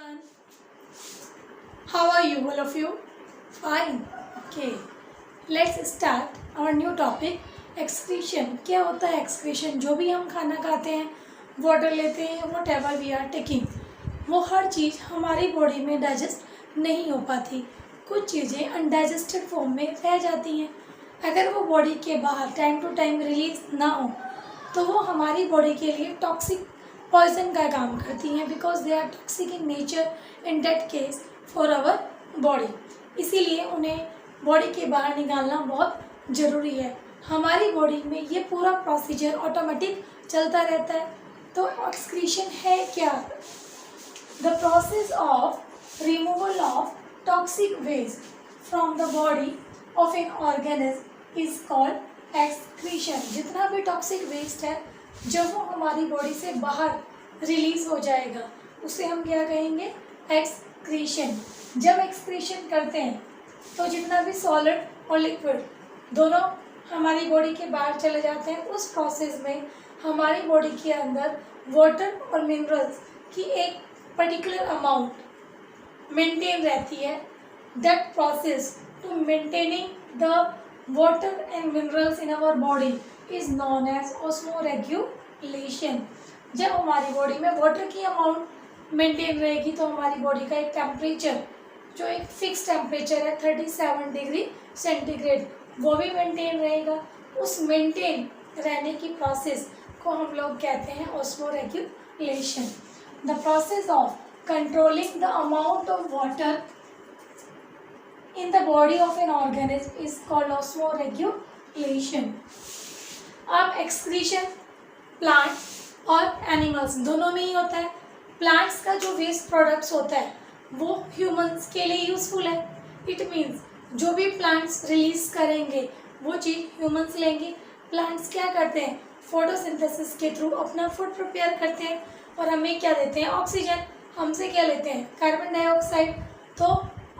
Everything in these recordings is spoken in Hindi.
everyone. How are you, all of you? Fine. Okay. Let's start our new topic. Excretion. क्या होता है excretion? जो भी हम खाना खाते हैं, वाटर लेते हैं, whatever we are taking, वो हर चीज़ हमारी बॉडी में डाइजेस्ट नहीं हो पाती. कुछ चीज़ें अनडाइजेस्टेड फॉर्म में रह जाती हैं. अगर वो बॉडी के बाहर टाइम टू टाइम रिलीज ना हो तो वो हमारी बॉडी के लिए टॉक्सिक पॉइजन का काम करती हैं, because they are toxic in nature in that case for our body. इसीलिए उन्हें बॉडी के बाहर निकालना बहुत ज़रूरी है. हमारी बॉडी में ये पूरा प्रोसीजर ऑटोमेटिक चलता रहता है. तो एक्सक्रीशन है क्या? The process of removal of toxic waste from the body of an organism is called excretion. जितना भी टॉक्सिक वेस्ट है, जब वो हमारी बॉडी से बाहर रिलीज हो जाएगा, उसे हम क्या कहेंगे? एक्सक्रीशन. जब एक्सक्रीशन करते हैं तो जितना भी सॉलिड और लिक्विड दोनों हमारी बॉडी के बाहर चले जाते हैं. उस प्रोसेस में हमारी बॉडी के अंदर वाटर और मिनरल्स की एक पर्टिकुलर अमाउंट मेंटेन रहती है. That process to maintaining the water and minerals in our body is known as osmoregulation. जब हमारी बॉडी में वाटर की अमाउंट मेंटेन रहेगी तो हमारी बॉडी का एक टेम्परेचर, जो एक फिक्स टेम्परेचर है 37 डिग्री सेंटीग्रेड, वो भी मेंटेन रहेगा. उस मेंटेन रहने की प्रोसेस को हम लोग कहते हैं osmoregulation. The process of controlling the amount of water in the body of an organism is called osmoregulation. अब एक्सक्रीशन प्लांट और एनिमल्स दोनों में ही होता है. प्लांट्स का जो वेस्ट प्रोडक्ट्स होता है वो ह्यूमंस के लिए यूजफुल है. इट मीन्स जो भी प्लांट्स रिलीज करेंगे वो चीज़ ह्यूमंस लेंगे. प्लांट्स क्या करते हैं? फोटोसिंथेसिस के थ्रू अपना फूड प्रिपेयर करते हैं और हमें क्या देते हैं? ऑक्सीजन. हमसे क्या लेते हैं? Carbon dioxide. तो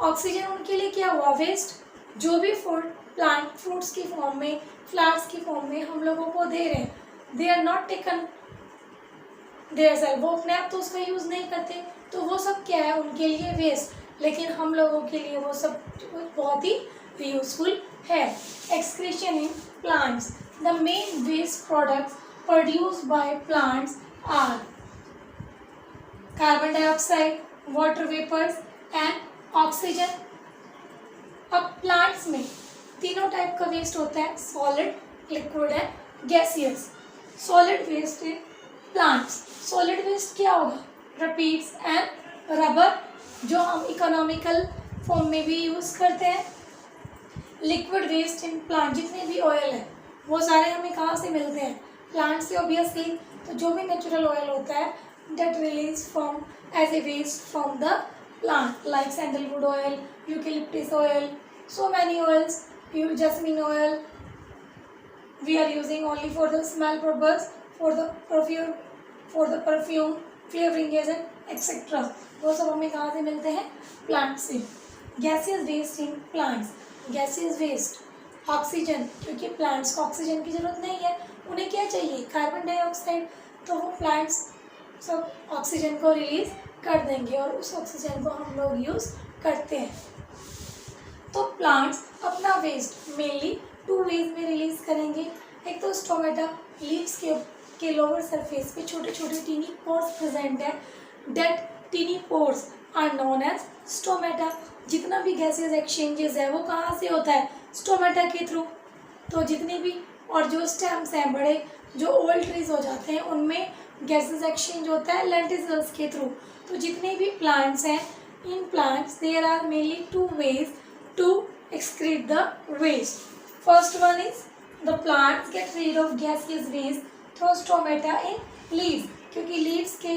ऑक्सीजन उनके लिए क्या हुआ? वेस्ट. जो भी फूड प्लांट फ्रूट्स की फॉर्म में, फ्लावर्स की फॉर्म में हम लोगों को दे रहे हैं, they are not taken their self. वो अपने आप तो उसका यूज़ नहीं करते, तो वो सब क्या है? उनके लिए वेस्ट. लेकिन हम लोगों के लिए वो सब बहुत ही यूजफुल है. Excretion in plants. The main waste products produced by plants are carbon dioxide, water vapours and oxygen. अब प्लांट्स में तीनों टाइप का वेस्ट होता है: solid, liquid and gaseous. Solid waste in plants. Solid waste क्या होगा? रिपीट्स एंड रबर, जो हम इकोनॉमिकल फॉर्म में भी यूज़ करते हैं. लिक्विड वेस्ट इन प्लांट, जितने भी ऑयल है वो सारे हमें कहाँ से मिलते हैं? प्लांट से ऑब्वियसली. तो जो भी नेचुरल ऑयल होता है that release from as a waste from the plant, like sandalwood oil, eucalyptus oil, so many oils. Jasmine oil we are using only for the smell purpose, for the perfume flavoring agent etc. वो सब हमें कहाँ से मिलते हैं? प्लांट से. Gaseous waste in plants. Gaseous waste, oxygen, क्योंकि प्लांट्स को ऑक्सीजन की ज़रूरत नहीं है, उन्हें क्या चाहिए? Carbon dioxide. तो वो प्लांट्स सब ऑक्सीजन को रिलीज कर देंगे और उस ऑक्सीजन को हम लोग यूज़ करते हैं. तो प्लांट्स अपना वेस्ट मेनली 2 वेज में रिलीज करेंगे. एक तो स्टोमेटा, लीव्स के लोअर सरफेस पे छोटे छोटे टीनी पोर्स प्रेजेंट है. That tiny pores are known as stomata. जितना भी गैसेस एक्सचेंजेस है वो कहाँ से होता है? स्टोमेटा के थ्रू. तो जितनी भी और जो स्टेम्स हैं, बड़े जो ओल्ड ट्रीज हो जाते हैं, उनमें गैसेस एक्सचेंज होता है लेंटिसल्स के थ्रू. तो जितने भी प्लांट्स हैं, in plants there are mainly 2 ways to excrete the waste. First one is the plants get rid of gaseous waste through stomata in leaves. क्योंकि लीव्स के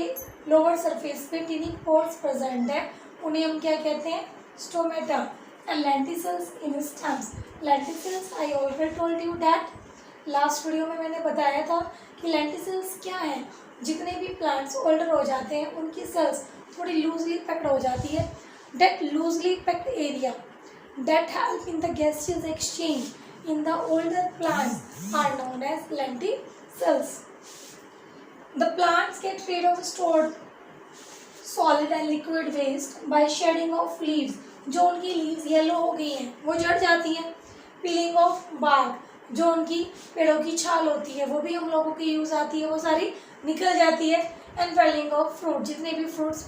लोअर सरफेस पे टिनी पोर्स प्रेजेंट है, उन्हें हम क्या कहते हैं? Stomata. And lenticels in stems. Lenticels I already told you that last video में मैंने बताया था कि लेंटिसल्स क्या है. जितने भी प्लांट्स ओल्डर हो जाते हैं उनकी सेल्स थोड़ी लूजली पैक्ड हो जाती है. That loosely packed area that help in the gaseous exchange in the older plants are known as lenticels. The plants get rid of stored solid and liquid waste by shedding of leaves, जो उनकी लीव्स येलो हो गई हैं वो जड़ जाती हैं। पीलिंग ऑफ बार्क, जो उनकी पेड़ों की छाल होती है वो भी हम लोगों की यूज़ आती है, वो सारी निकल जाती है। एंड फेलिंग ऑफ फ्रूट, जितने भी फ्रूट्स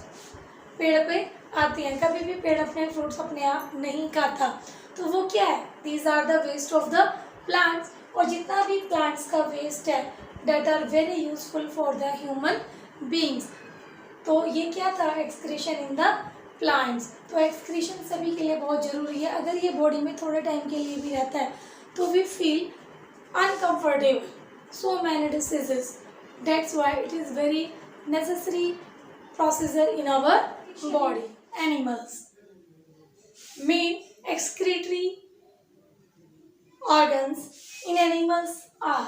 पेड़ पे आते हैं, कभी भी पेड़ अपने फ्रूट्स अपने आप नहीं खाता, तो वो क्या है, these are the waste of the plants. और जितना भी प्लांट्स का वेस्ट है that are very useful for the human beings. तो ये क्या था, एक्सक्रीशन इन द प्लांट्स। तो एक्सक्रीशन सभी के लिए बहुत ज़रूरी है। अगर ये बॉडी में थोड़े टाइम के लिए भी रहता है तो we feel uncomfortable, so many diseases. That's why it is very necessary procedure in our body. Animals, main excretory organs in animals are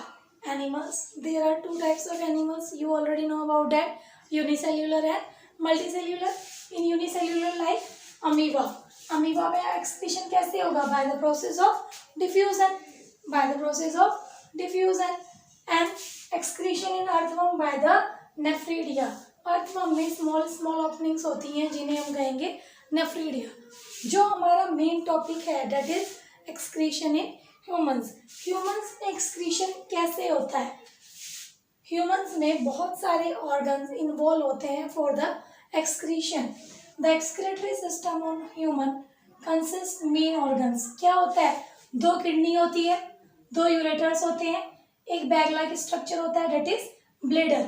animals. There are two types of animals. You already know about that, unicellular and multicellular. In unicellular like amoeba. Amoeba में excretion कैसे होगा, by the process of diffusion. By the process of diffusion. And excretion in earthworm by the nephridia. earthworm में small openings होती हैं जिन्हें हम कहेंगे nephridia. जो हमारा मेन टॉपिक है that is excretion in humans. humans में excretion कैसे होता है, humans में बहुत सारे organs involve होते हैं for the excretion. The excretory system on human consists main organs. क्या होता है, दो किडनी होती है, दो यूरेटर्स होते हैं, एक बैग लाइक स्ट्रक्चर होता है that is bladder,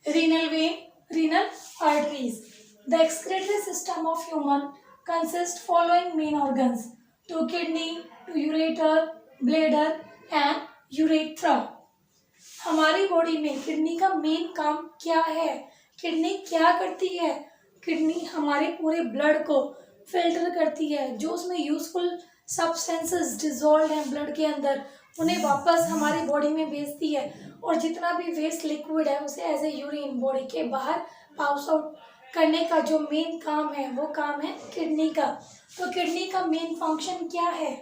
renal vein, renal arteries. The excretory system of human consist following main organs, two kidney, two ureter, bladder and urethra. हमारी बॉडी में किडनी का मेन काम क्या है, किडनी क्या करती है, किडनी हमारे पूरे ब्लड को फिल्टर करती है, जो उसमें यूजफुल सब्सटेंसेस डिजोल्व हैं ब्लड के अंदर उन्हें वापस हमारी बॉडी में भेजती है, और जितना भी वेस्ट लिक्विड है उसे एज ए यूरिन बॉडी के बाहर पास आउट करने का जो मेन काम है वो काम है किडनी का. तो किडनी का मेन फंक्शन क्या है,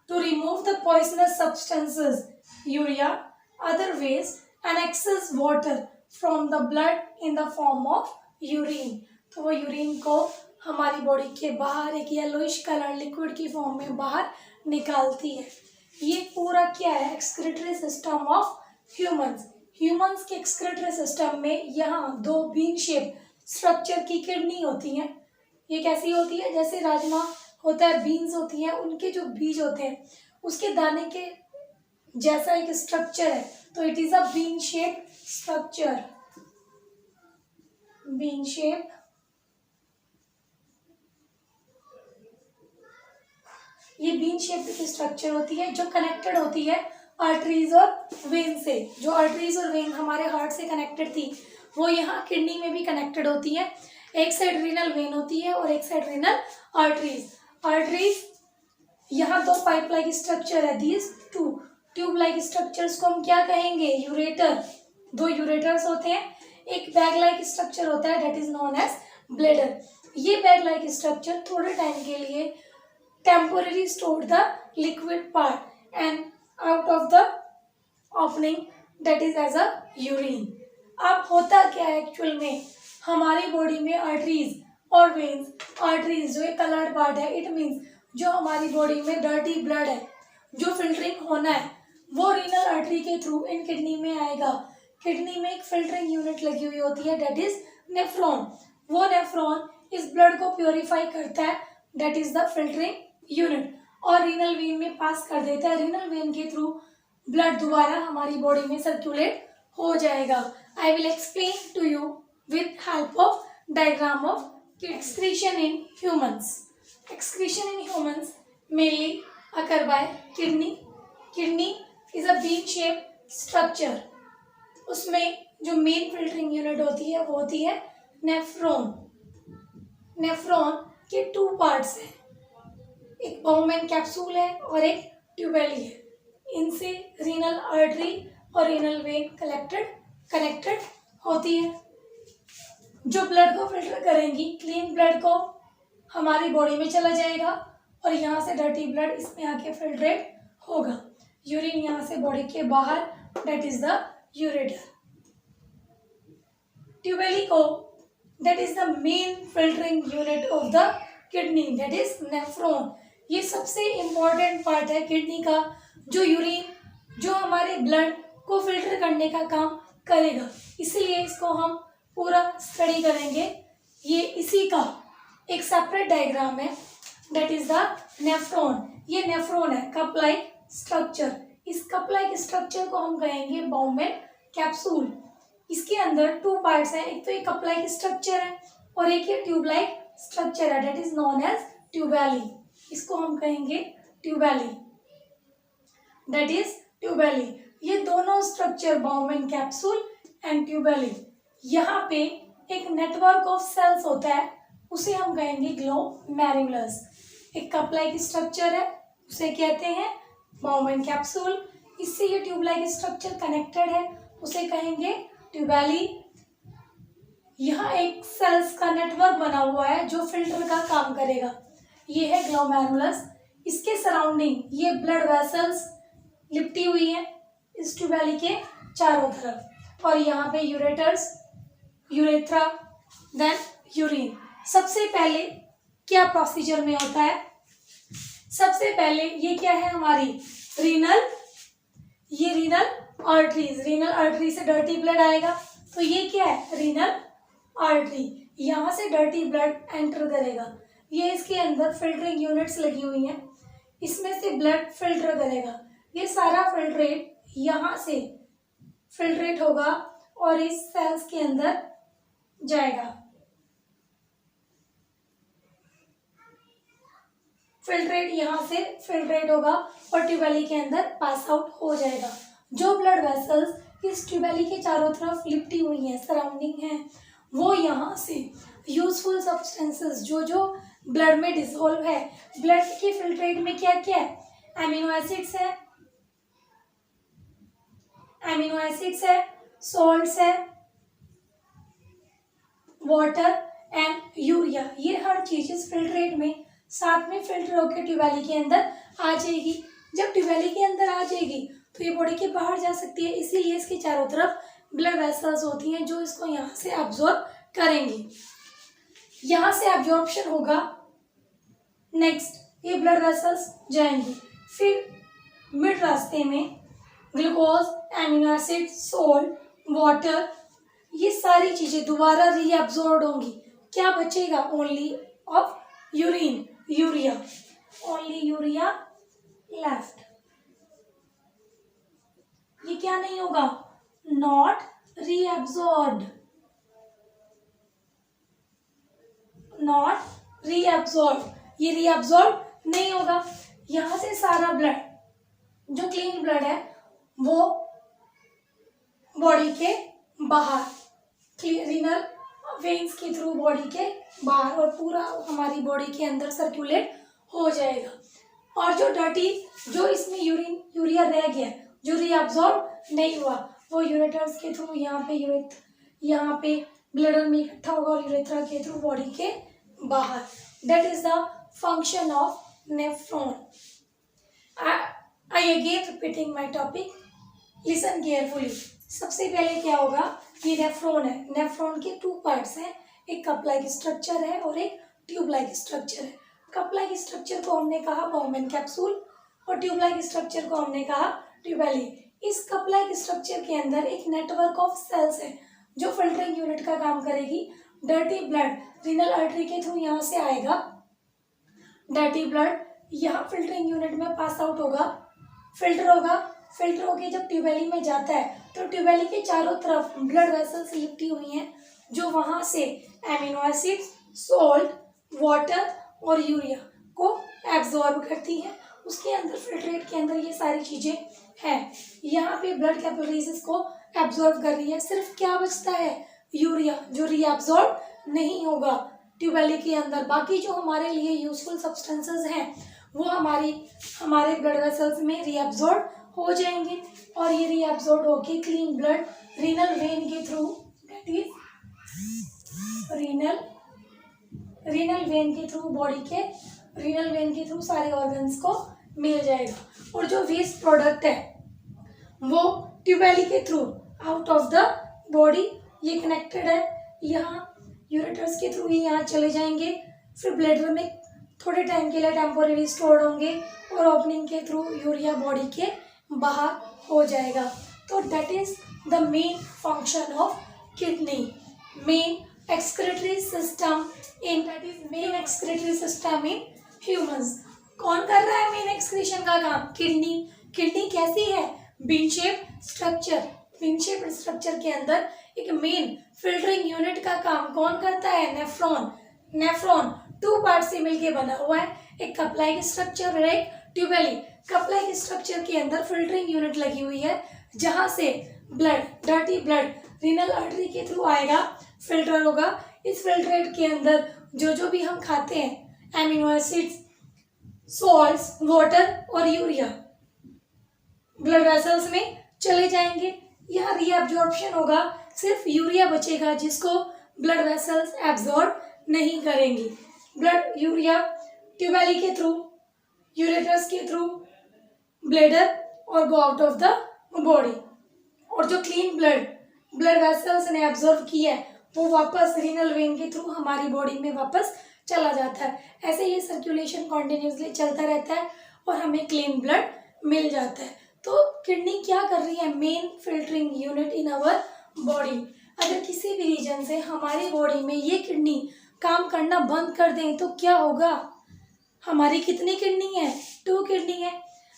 to remove the poisonous substances, urea, other waste and excess water from the blood in the form of urine. तो वो यूरिन को हमारी बॉडी के बाहर एक येलोइश कलर लिक्विड की फॉर्म में बाहर निकालती है. ये पूरा क्या है, excretory system of humans. Humans के एक्सक्रीटरी सिस्टम में यहाँ दो बीन शेप स्ट्रक्चर की किडनी होती हैं. ये कैसी होती है, जैसे राजमा होता है, बीन्स होती हैं, उनके जो बीज होते हैं उसके दाने के जैसा एक स्ट्रक्चर है, तो it is a bean shape structure. Bean shape ये बीन शेप की स्ट्रक्चर होती है जो कनेक्टेड होती है आर्टरीज और वेन से. जो आर्टरीज और वेन हमारे हार्ट से कनेक्टेड थी वो यहाँ किडनी में भी कनेक्टेड होती है. एक साइड रीनल वेन होती है और एक साइड रीनल आर्टरीज. आर्टरीज यहाँ दो पाइप लाइक स्ट्रक्चर है, these two tube like structures को हम क्या कहेंगे, यूरेटर. दो यूरेटर्स होते हैं, एक बैग लाइक स्ट्रक्चर होता है that is known as bladder. ये बैग लाइक स्ट्रक्चर थोड़े टाइम के लिए temporarily stored the liquid part and out of the opening that is as a urine. अब होता क्या है एक्चुअल में, हमारी बॉडी में आर्टरीज और वेन्स, आर्टरीज जो एक कलर्ड पार्ट है, इट मीन्स जो हमारी बॉडी में डर्टी ब्लड है जो फिल्टरिंग होना है वो रीनल आर्टरी के थ्रू इन किडनी में आएगा. किडनी में एक फिल्टरिंग यूनिट लगी हुई होती है डेट इज नेफ्रॉन. वो नेफ्रॉन इस ब्लड को प्योरीफाई करता है that is the filtering unit, और रीनल वेन में पास कर देता है. रीनल वेन के थ्रू ब्लड दोबारा हमारी बॉडी में सर्कुलेट हो जाएगा. I will explain to you with help of diagram of excretion in humans. Excretion in humans mainly occur by kidney. Kidney is a bean shape structure. उसमें जो मेन फिल्टरिंग यूनिट होती है वो होती है नेफ्रॉन. नेफ्रॉन के टू पार्ट्स हैं, एक बाउमेन कैप्सूल है और एक ट्यूबेली है. इनसे रीनल आर्टरी और रीनल वेन कनेक्टेड होती है जो ब्लड को फिल्टर करेंगी. क्लीन ब्लड को हमारी बॉडी में चला जाएगा और यहाँ से डर्टी ब्लड इसमें आके फिल्ट्रेट होगा. यूरिन यहाँ से बॉडी के बाहर डेट इज द यूरेटर. ट्यूबेली को that is the main filtering unit of the kidney, that is nephron. ये सबसे इम्पॉर्टेंट पार्ट है किडनी का, जो यूरिन, जो हमारे ब्लड को फिल्टर करने का काम करेगा। इसीलिए इसको हम पूरा स्टडी करेंगे। ये इसी का एक सेपरेट डायग्राम है, दैट इज द नेफ्रॉन। ये नेफ्रॉन है, कप लाइक स्ट्रक्चर। इस कप लाइक स्ट्रक्चर को हम कहेंगे बाउमेन कैप्सूल। इसके अंदर टू पार्ट्स हैं, एक तो ये कप लाइक स्ट्रक्चर है और एक ये ट्यूब लाइक स्ट्रक्चर है, दैट इज नोन एज ट्यूबैली। इसको हम कहेंगे ट्यूबैली, दैट इज ट्यूबैली। ये दोनों स्ट्रक्चर बाउमेन कैप्सूल एंड ट्यूबैली, यहाँ पे एक नेटवर्क ऑफ सेल्स होता है, उसे हम कहेंगे ग्लोमेरुलस। एक कप लाइक स्ट्रक्चर है, उसे कहते हैं बाउमेन कैप्सूल। इससे ये ट्यूब लाइक स्ट्रक्चर कनेक्टेड है, उसे कहेंगे ट्यूबैली। यहाँ एक सेल्स का नेटवर्क बना हुआ है जो फिल्टर का काम करेगा, ये है ग्लोमेरुलस। इसके सराउंडिंग ये ब्लड वेसल्स लिपटी हुई है इस ट्यूबैली के चारों तरफ, और यहाँ पे यूरेटर्स, यूरेथ्रा, देन यूरिन। सबसे पहले क्या प्रोसीजर में होता है? सबसे पहले ये क्या है हमारी रीनल, ये रीनल आर्टरीज, रीनल आर्टरी से डर्टी ब्लड आएगा, तो ये क्या है रीनल आर्टरी। यहाँ से डर्टी ब्लड एंटर करेगा, ये इसके अंदर फिल्टरिंग यूनिट्स लगी हुई हैं, इसमें से ब्लड फिल्टर करेगा। ये सारा फिल्ट्रेट यहाँ से फिल्ट्रेट होगा और इस सेल्स के अंदर जाएगा। फिल्ट्रेट यहाँ से फिल्ट्रेट होगा और ट्यूबैली के अंदर पास आउट हो जाएगा। जो ब्लड वेसल्स इस ट्यूबैली के चारों तरफ लिपटी हुई हैं, सराउंडिंग हैं, वो यहाँ से यूजफुल सब्सटेंसेस जो जो ब्लड में डिसॉल्व है, ब्लड के फिल्ट्रेट में क्या क्या है, एमिनो एसिड्स है, एमिनो एसिड्स है, सॉल्ट्स है, वाटर एंड यूरिया, ये हर चीज इस फिल्ट्रेट में साथ में फिल्टर होकर ट्यूबैली के अंदर आ जाएगी। जब ट्यूबैली के अंदर आ जाएगी तो ये बॉडी के बाहर जा सकती है, इसीलिए इसके चारों तरफ ब्लड वेसल्स होती हैं जो इसको यहाँ से अब्जॉर्ब करेंगी। यहाँ से अब्जॉर्प्शन होगा, नेक्स्ट ये ब्लड वेसल्स जाएंगी, फिर मिड रास्ते में glucose, amino acid, salt, water, ये सारी चीजें दोबारा रीअब्जॉर्ब होंगी। क्या बचेगा? Only of urine, urea, only urea left. ये क्या नहीं होगा? नॉट रीअब्जॉर्ब्ड, नॉट रीअब्जॉर्ब, ये रीअब्जॉर्ब नहीं होगा। यहाँ से सारा ब्लड जो क्लीन ब्लड है वो बॉडी के बाहर रीनल वेन्स के थ्रू बॉडी के बाहर और पूरा हमारी बॉडी के अंदर सर्कुलेट हो जाएगा। और जो डर्टी, जो इसमें यूरिन, यूरिया रह गया, जो रीअब्जॉर्ब नहीं हुआ, वो यूरेटर्स के थ्रू यहाँ पे ब्लडर में इकट्ठा होगा और यूरेथ्रा के थ्रू बॉडी के बाहर। That is the function of nephron. I again repeating my topic, listen carefully. सबसे पहले क्या होगा, ये नेफ्रॉन है, नेफ्रॉन के टू पार्ट्स हैं, एक कप लाइक स्ट्रक्चर है और एक ट्यूब लाइक स्ट्रक्चर है। कप लाइक स्ट्रक्चर को हमने कहा बाउमेन कैप्सूल और ट्यूब लाइक स्ट्रक्चर को हमने कहा ट्यूबैली। इस कप लाइक स्ट्रक्चर के अंदर एक नेटवर्क ऑफ सेल्स है जो फिल्टरिंग यूनिट का काम करेगी। डर्टी ब्लड रीनल आर्टरी के थ्रू यहाँ से आएगा, डर्टी ब्लड यहाँ फिल्टरिंग यूनिट में पास आउट होगा, फिल्टर होगा, फिल्टर होके जब ट्यूबैली में जाता है तो ट्यूबैली के चारों तरफ ब्लड वेसल्स लिपटी हुई हैं जो वहाँ से एमिनो एसिड्स, सोल्ट, वाटर और यूरिया को एब्जॉर्ब करती हैं। उसके अंदर फिल्ट्रेट के अंदर ये सारी चीज़ें हैं। यहाँ पे ब्लड कैपिलरीज इसको एब्जॉर्ब कर रही है। सिर्फ क्या बचता है? यूरिया, जो रीअब्जॉर्ब नहीं होगा ट्यूबैली के अंदर। बाकी जो हमारे लिए यूजफुल सब्सटेंसेस हैं वो हमारे ब्लड वेसल्स में रीअब्जॉर्ब हो जाएंगे और ये रीअब्जॉर्ब होके क्लीन ब्लड रीनल वेन के through, that is renal vein के थ्रू बॉडी के रीनल वेन के थ्रू सारे ऑर्गन्स को मिल जाएगा। और जो वेस्ट प्रोडक्ट है वो ट्यूबैली के through out of the body ये कनेक्टेड है। यहाँ यूरेटर्स के थ्रू ही यहाँ चले जाएंगे, फिर ब्लैडर में थोड़े टाइम के लिए टेम्पोरेरी स्टोर्ड होंगे और ओपनिंग के थ्रू यूरिया बॉडी के बाहर हो जाएगा। तो that is the main function of kidney. Main excretory system in humans. कौन कर रहा है मेन एक्सक्रीशन का काम? किडनी। किडनी कैसी है? Been shape structure. Been shape structure के अंदर एक मेन फिल्टरिंग यूनिट का काम कौन करता है? नेफ्रॉन। नेफ्रॉन 2 पार्ट से मिलके बना हुआ है, एक कप लाइक स्ट्रक्चर और एक ट्यूबेली। कप लाइक स्ट्रक्चर के अंदर फिल्टरिंग यूनिट लगी हुई है, जहां से blood, dirty blood renal artery के थ्रू आएगा, फिल्टर होगा। इस फिल्ट्रेट के अंदर जो भी हम खाते हैं, एमिनो एसिड्स, सॉल्ट्स, वाटर और यूरिया ब्लड वेसल्स में चले जाएंगे। यहाँ रीअब्जॉर्प्शन होगा, सिर्फ यूरिया बचेगा जिसको ब्लड वेसल्स एब्जॉर्ब नहीं करेंगी। ब्लड यूरिया ट्यूबेली के थ्रू, यूरेटर्स के थ्रू, ब्लैडर और go out of the body. और जो क्लीन ब्लड वेसल्स ने एब्जॉर्ब किया है वो वापस रीनल वेन के थ्रू हमारी बॉडी में वापस चला जाता है। ऐसे ये सर्कुलेशन कॉन्टिन्यूसली चलता रहता है और हमें क्लीन ब्लड मिल जाता है। तो किडनी क्या कर रही है? Main filtering unit in our body. अगर किसी भी रीजन से हमारी बॉडी में ये किडनी काम करना बंद कर दें तो क्या होगा? हमारी कितनी किडनी है? 2 किडनी है।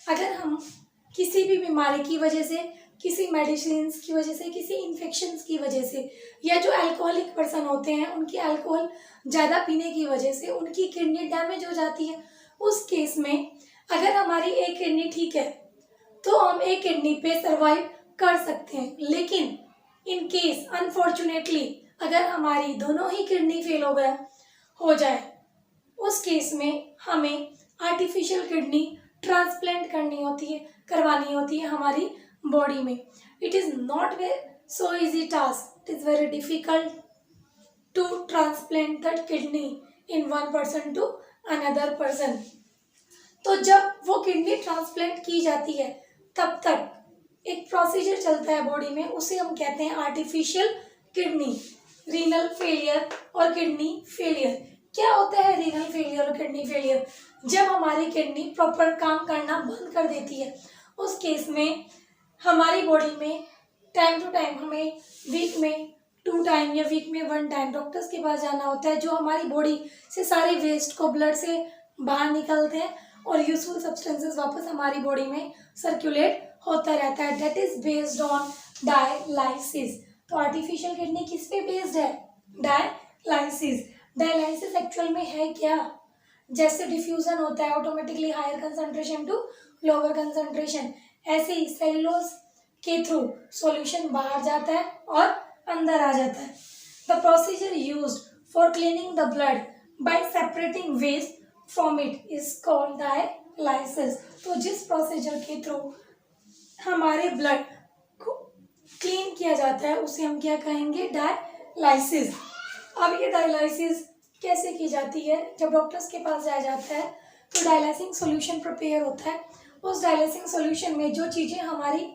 अगर हम किसी भी बीमारी की वजह से, किसी मेडिसिन की वजह से, किसी इन्फेक्शन की वजह से, या जो अल्कोहलिक पर्सन होते हैं उनकी अल्कोहल ज़्यादा पीने की वजह से उनकी किडनी डैमेज हो जाती है, उस केस में अगर हमारी एक किडनी ठीक है तो हम एक किडनी पे सर्वाइव कर सकते हैं। लेकिन इन केस अनफॉर्चुनेटली अगर हमारी दोनों ही किडनी फेल हो जाए, उस केस में हमें आर्टिफिशियल किडनी ट्रांसप्लांट करवानी होती है हमारी बॉडी में। It is not so easy task, it is very difficult to transplant that kidney in one person to another person. तो जब वो किडनी ट्रांसप्लांट की जाती है तब तक एक प्रोसीजर चलता है बॉडी में, उसे हम कहते हैं आर्टिफिशियल किडनी, रीनल फेलियर और किडनी फेलियर। क्या होता है रीनल फेलियर और किडनी फेलियर? जब हमारी किडनी प्रॉपर काम करना बंद कर देती है, उस केस में हमारी बॉडी में टाइम टू टाइम हमें वीक में 2 टाइम या वीक में 1 टाइम डॉक्टर्स के पास जाना होता है, जो हमारी बॉडी से सारे वेस्ट को ब्लड से बाहर निकलते हैं और यूजफुल सब्सटेंसेस वापस हमारी बॉडी में सर्कुलेट होता रहता है। That is based on dialysis. तो आर्टिफिशियल किडनी किस पे बेस्ड है? डायलाइसिस। डायलाइसिस एक्चुअल में है क्या? जैसे डिफ्यूजन होता है automatically higher concentration to lower concentration, ऐसे ही सेलुलोज के थ्रू सॉल्यूशन बाहर जाता है और अंदर आ जाता है। The procedure used for cleaning the blood by separating waste from it is called dialysis. तो जिस प्रोसीजर के थ्रू हमारे ब्लड को क्लीन किया जाता है उसे हम क्या कहेंगे? डायलाइसिस। अब ये डायलाइसिस कैसे की जाती है? जब डॉक्टर्स के पास जाया जाता है तो डायलाइसिंग सॉल्यूशन प्रिपेयर होता है। उस डायलाइसिंग सॉल्यूशन में जो चीज़ें हमारी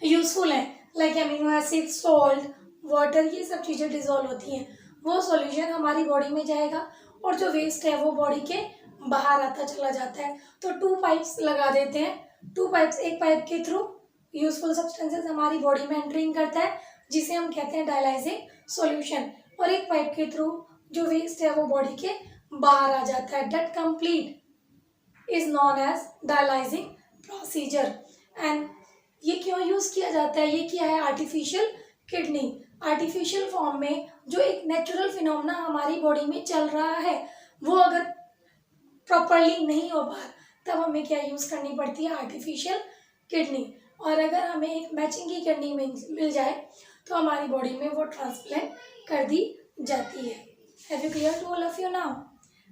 यूजफुल हैं like amino acid, salt, water, ये सब चीज़ें डिजोल्व होती हैं, वो सॉल्यूशन हमारी बॉडी में जाएगा और जो वेस्ट है वो बॉडी के बाहर आता चला जाता है। तो 2 पाइप्स लगा देते हैं। 2 पाइप्स, एक पाइप के थ्रू यूजफुल सब्सटेंसेस हमारी बॉडी में एंटरिंग करता है जिसे हम कहते हैं डायलाइजिंग सॉल्यूशन, और एक पाइप के थ्रू जो वेस्ट है वो बॉडी के बाहर आ जाता है। That complete is known as dialyzing procedure. And ये क्यों यूज़ किया जाता है? ये क्या है? Artificial kidney. आर्टिफिशियल फॉर्म में जो एक नेचुरल फिनोमेना हमारी बॉडी में चल रहा है वो अगर प्रॉपरली नहीं हो पा तब हमें क्या यूज़ करनी पड़ती है? Artificial kidney. और अगर हमें एक मैचिंग की किडनी मिल जाए तो हमारी बॉडी में वो ट्रांसप्लांट कर दी जाती है। Have you clear to all of you now?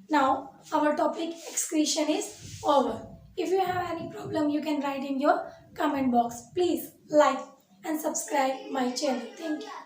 Now our topic excretion is over. If you have any problem you can write in your comment box. Please like and subscribe my channel. Thank you.